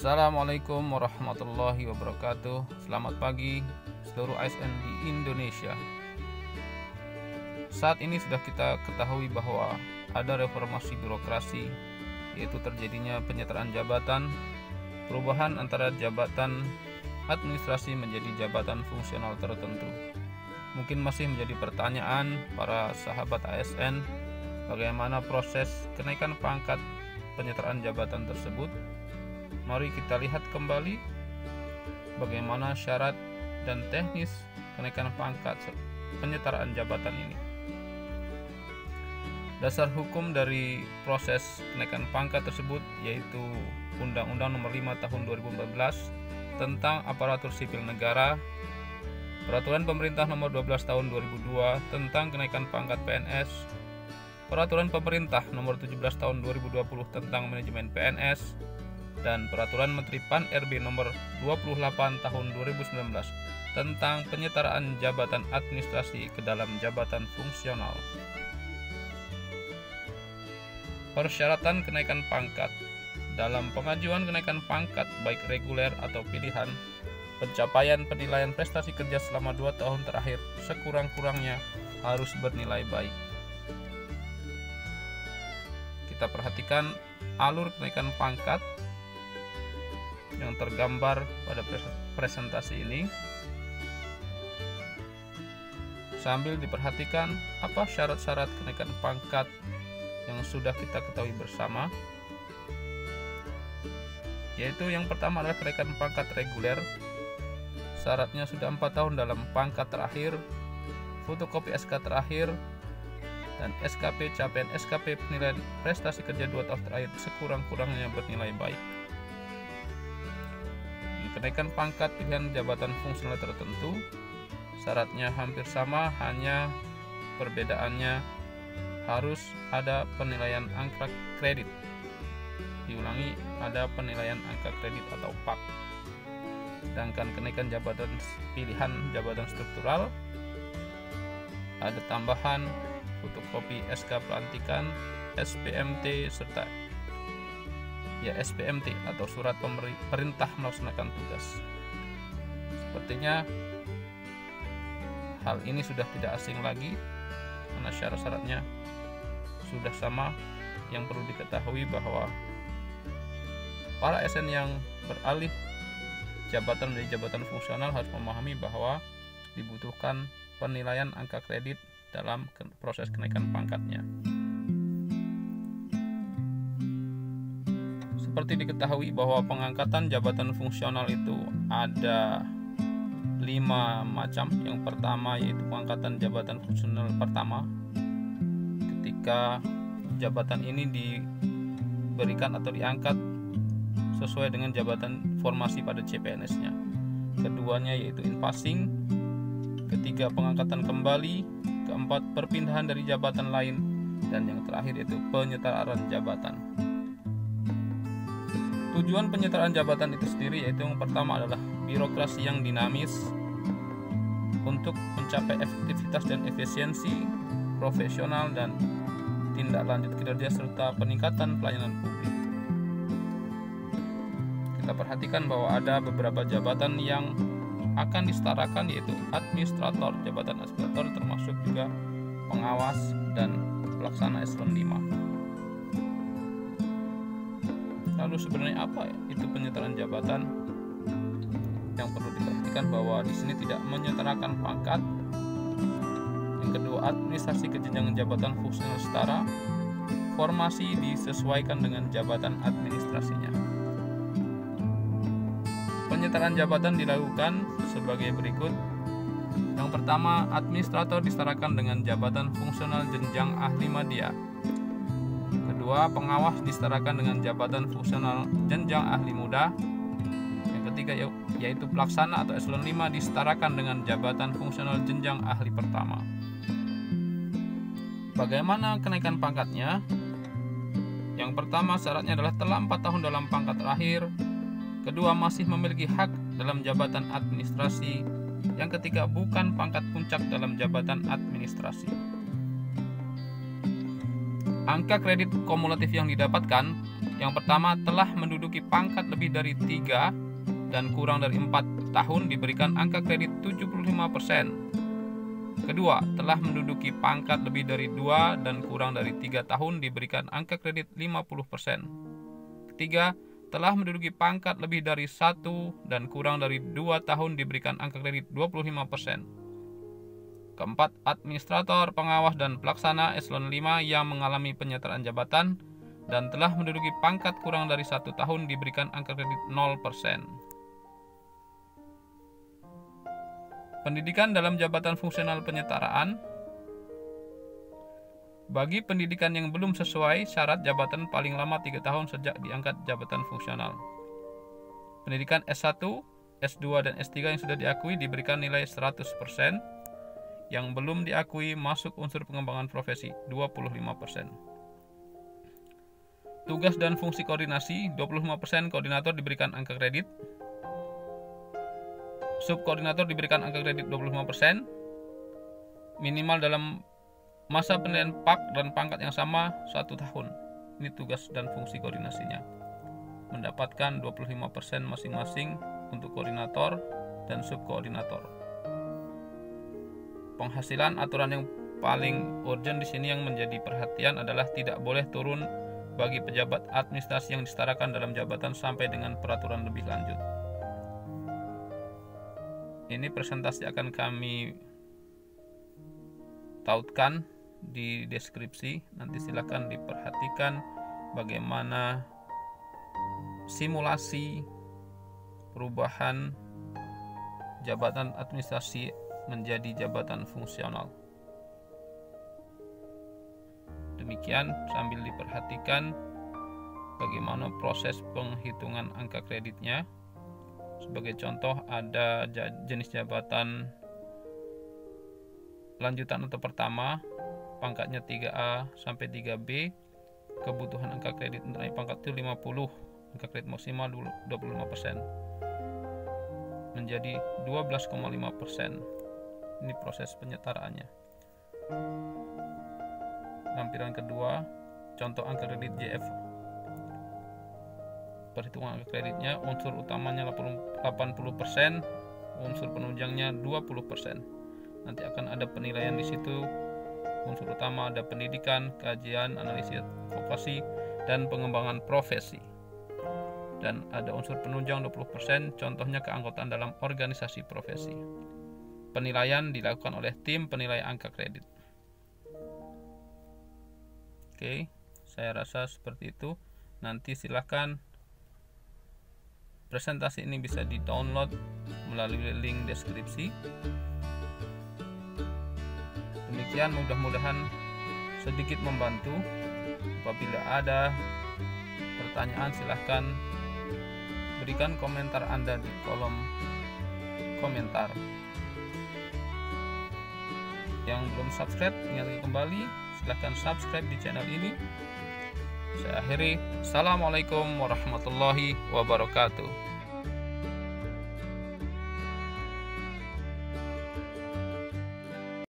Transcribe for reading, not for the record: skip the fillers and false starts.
Assalamualaikum warahmatullahi wabarakatuh. Selamat pagi seluruh ASN di Indonesia. Saat ini sudah kita ketahui bahwa ada reformasi birokrasi, yaitu terjadinya penyetaraan jabatan, perubahan antara jabatan administrasi menjadi jabatan fungsional tertentu. Mungkin masih menjadi pertanyaan para sahabat ASN, bagaimana proses kenaikan pangkat penyetaraan jabatan tersebut. Mari kita lihat kembali bagaimana syarat dan teknis kenaikan pangkat penyetaraan jabatan ini. Dasar hukum dari proses kenaikan pangkat tersebut yaitu Undang-Undang Nomor 5 Tahun 2014 tentang Aparatur Sipil Negara, Peraturan Pemerintah Nomor 12 Tahun 2002 tentang kenaikan pangkat PNS, Peraturan Pemerintah Nomor 17 Tahun 2020 tentang manajemen PNS, dan Peraturan Menteri Pan-RB Nomor 28 Tahun 2019 tentang penyetaraan jabatan administrasi ke dalam jabatan fungsional. Persyaratan kenaikan pangkat. Dalam pengajuan kenaikan pangkat baik reguler atau pilihan, pencapaian penilaian prestasi kerja selama 2 tahun terakhir sekurang-kurangnya harus bernilai baik. Kita perhatikan alur kenaikan pangkat yang tergambar pada presentasi ini, sambil diperhatikan apa syarat-syarat kenaikan pangkat yang sudah kita ketahui bersama, yaitu yang pertama adalah kenaikan pangkat reguler. Syaratnya sudah 4 tahun dalam pangkat terakhir, fotokopi SK terakhir, dan SKP capaian SKP penilaian prestasi kerja 2 tahun terakhir sekurang-kurangnya bernilai baik. Kenaikan pangkat pilihan jabatan fungsional tertentu, syaratnya hampir sama, hanya perbedaannya harus ada penilaian angka kredit. Diulangi, ada penilaian angka kredit atau PAK. Sedangkan kenaikan jabatan pilihan jabatan struktural, ada tambahan fotokopi SK pelantikan, SPMT, serta SPMT atau surat perintah melaksanakan tugas. Sepertinya hal ini sudah tidak asing lagi karena syarat-syaratnya sudah sama. Yang perlu diketahui bahwa para ASN yang beralih jabatan menjadi jabatan fungsional harus memahami bahwa dibutuhkan penilaian angka kredit dalam proses kenaikan pangkatnya. Seperti diketahui bahwa pengangkatan jabatan fungsional itu ada 5 macam. Yang pertama yaitu pengangkatan jabatan fungsional pertama, ketika jabatan ini diberikan atau diangkat sesuai dengan jabatan formasi pada CPNS-nya. Keduanya yaitu in-passing, ketiga pengangkatan kembali, keempat perpindahan dari jabatan lain, dan yang terakhir yaitu penyetaraan jabatan. Tujuan penyetaraan jabatan itu sendiri yaitu yang pertama adalah birokrasi yang dinamis untuk mencapai efektivitas dan efisiensi, profesional dan tindak lanjut kinerja serta peningkatan pelayanan publik. Kita perhatikan bahwa ada beberapa jabatan yang akan disetarakan yaitu administrator, jabatan administrator termasuk juga pengawas dan pelaksana eselon 5. Lalu sebenarnya apa itu penyetaraan jabatan? Yang perlu diperhatikan bahwa di sini tidak menyetarakan pangkat. Yang kedua, administrasi ke jenjang jabatan fungsional setara. Formasi disesuaikan dengan jabatan administrasinya. Penyetaraan jabatan dilakukan sebagai berikut. Yang pertama, administrator disetarakan dengan jabatan fungsional jenjang ahli madya. Kedua, pengawas disetarakan dengan jabatan fungsional jenjang ahli muda. Yang ketiga yaitu pelaksana atau eselon 5 disetarakan dengan jabatan fungsional jenjang ahli pertama. Bagaimana kenaikan pangkatnya? Yang pertama, syaratnya adalah telah 4 tahun dalam pangkat terakhir. Kedua, masih memiliki hak dalam jabatan administrasi. Yang ketiga, bukan pangkat puncak dalam jabatan administrasi. Angka kredit kumulatif yang didapatkan, yang pertama telah menduduki pangkat lebih dari 3 dan kurang dari 4 tahun diberikan angka kredit 75%. Kedua, telah menduduki pangkat lebih dari 2 dan kurang dari 3 tahun diberikan angka kredit 50%. Ketiga, telah menduduki pangkat lebih dari 1 dan kurang dari 2 tahun diberikan angka kredit 25%. Keempat, administrator, pengawas, dan pelaksana eselon 5 yang mengalami penyetaraan jabatan dan telah menduduki pangkat kurang dari 1 tahun diberikan angka kredit 0%. Pendidikan dalam jabatan fungsional penyetaraan. Bagi pendidikan yang belum sesuai syarat jabatan paling lama 3 tahun sejak diangkat jabatan fungsional. Pendidikan S1, S2, dan S3 yang sudah diakui diberikan nilai 100%. Yang belum diakui masuk unsur pengembangan profesi 25%. Tugas dan fungsi koordinasi 25% koordinator diberikan angka kredit. Subkoordinator diberikan angka kredit 25%. Minimal dalam masa penilaian PAK dan pangkat yang sama 1 tahun. Ini tugas dan fungsi koordinasinya. Mendapatkan 25% masing-masing untuk koordinator dan subkoordinator. Penghasilan, aturan yang paling urgent di sini yang menjadi perhatian adalah tidak boleh turun bagi pejabat administrasi yang disetarakan dalam jabatan sampai dengan peraturan lebih lanjut. Ini presentasi akan kami tautkan di deskripsi. Nanti silakan diperhatikan bagaimana simulasi perubahan jabatan administrasi menjadi jabatan fungsional. Demikian, sambil diperhatikan bagaimana proses penghitungan angka kreditnya. Sebagai contoh, ada jenis jabatan lanjutan atau pertama, pangkatnya 3A sampai 3B, kebutuhan angka kredit untuk naik pangkat itu 50, angka kredit maksimal 25%, menjadi 12,5%. Ini proses penyetaraannya. Lampiran kedua, contoh angka kredit JF. Perhitungan angka kreditnya, unsur utamanya 80%, unsur penunjangnya 20%. Nanti akan ada penilaian di situ. Unsur utama ada pendidikan, kajian, analisis vokasi, dan pengembangan profesi. Dan ada unsur penunjang 20%, contohnya keanggotaan dalam organisasi profesi. Penilaian dilakukan oleh tim penilai angka kredit. Oke, saya rasa seperti itu. Nanti silakan presentasi ini bisa di-download melalui link deskripsi. Demikian, mudah-mudahan sedikit membantu. Apabila ada pertanyaan, silahkan berikan komentar Anda di kolom komentar. Yang belum subscribe, ingatkan kembali, silahkan subscribe di channel ini. Saya akhiri. Assalamualaikum warahmatullahi wabarakatuh.